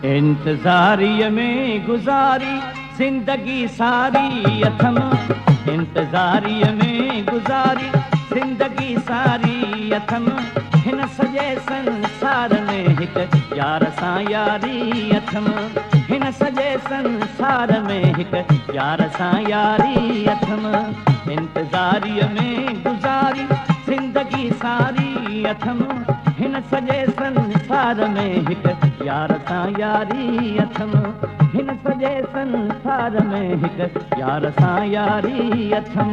इंतज़ारीअ में गुज़ारी ज़िंदगी सारी अथम, इंतज़ारीअ में गुज़ारी ज़िंदगी सारी अथम। हिन सॼे संसार में हिकु यार सां यारी अथम, हिन सॼे संसार में हिकु यार सां यारी अथम। इंतज़ारीअ में गुज़ारी ज़िंदगी सारी अथम, हिन सॼे संसार में हिकु यार सां यारी अथम, हिन सॼे संसार में हिकु यार सां यारी अथम।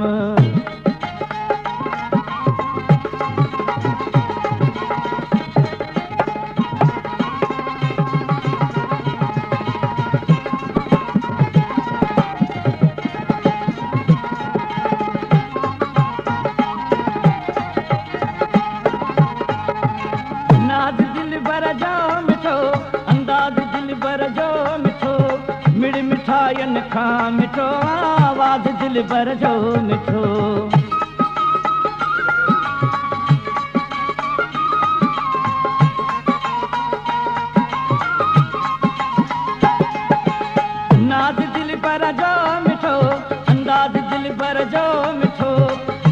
नाज़ दिलबर जो मिठो, अंदाज़ दिलबर जो मिठो, मिड़ मिठाइयुनि खां मिठो आवाज़ दिलबर जो मिठो। नाज़ दिलबर जो मिठो, अंदाज़ दिलबर जो मिठो,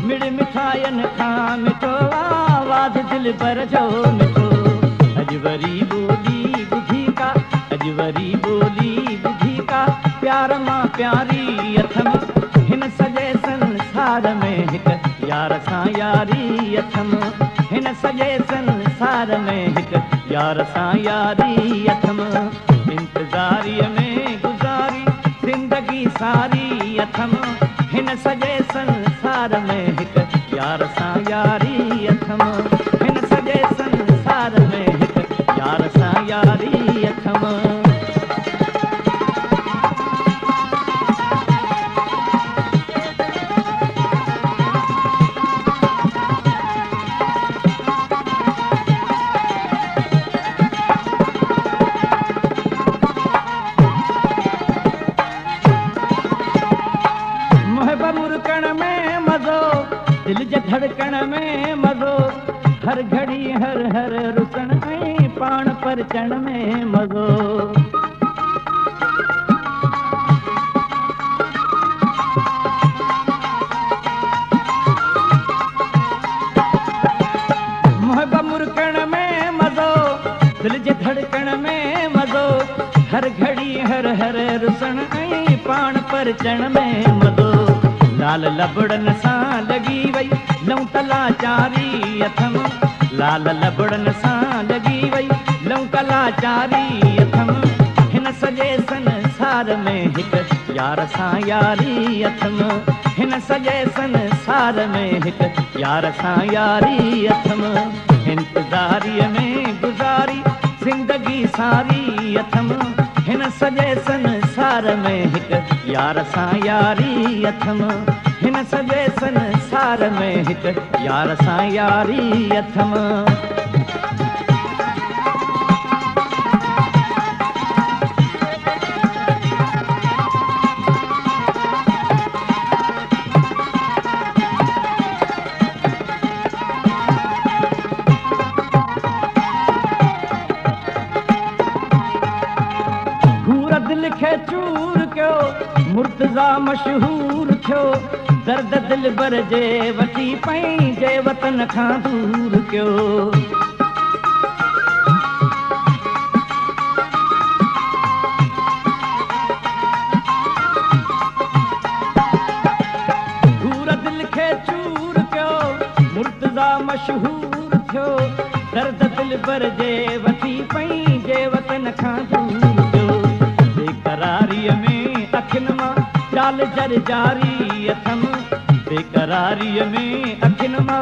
मिड़ मिठाइयुनि खां मिठो आवाज़ दिलबर जो मिठो। अजवरी बोली बुधी का, अजवरी बोली बुधी का, प्यार मां प्यारी अथम। हिन सॼे संसार में हिकु यार सां यारी अथम, हिन सॼे संसार में हिकु यार सां यारी अथम। इंतज़ारीअ में गुज़ारी ज़िंदगी सारी अथम, हिन सॼे संसार में हिकु यार सां यारी अथम, हिन सॼे संसार में हिकु यार सां यारी अथम। मोहब मुरकण में मज़ो, दिल जे धड़कण में मज़ो, हर घड़ी हर हर रुकण ऐं पाण परचण में मज़ो। मोहब मुरकण में मज़ो, दिल जे धड़कण में मज़ो, हर घड़ी हर हर रुसण ऐं पाण परचण में मज़ो। लाल लबड़न सां लॻी वई लऊं तला चारी अथम, लाल लबड़न सां लॻी वई लऊं तला चारी अथम। हिन सॼे संसार में हिकु यार सां यारी अथम, हिन सॼे संसार में हिकु यार सां यारी अथम। इंतज़ारीअ में गुज़ारी ज़िंदगी सारी अथम, हिन सॼे संसार में हिकु यार सां यारी अथम, हिन सॼे संसार में हिकु यार सां यारी अथम। घूर दिल खे चूर कयो, मुर्तज़ा मशहूर थियो, दर्द दिलबर जे वठी पंहिंजे वतन खां दूर कयो। घूर दिल खे चूर कयो, मुर्तज़ा मशहूर थियो, दर्द दिलबर जे वठी पंहिंजे वतन खां दूर कयो। बेकरारीअ में अखियुनि मां चाल जर जारी अथम, बेकरारीअ में अखियुनि मां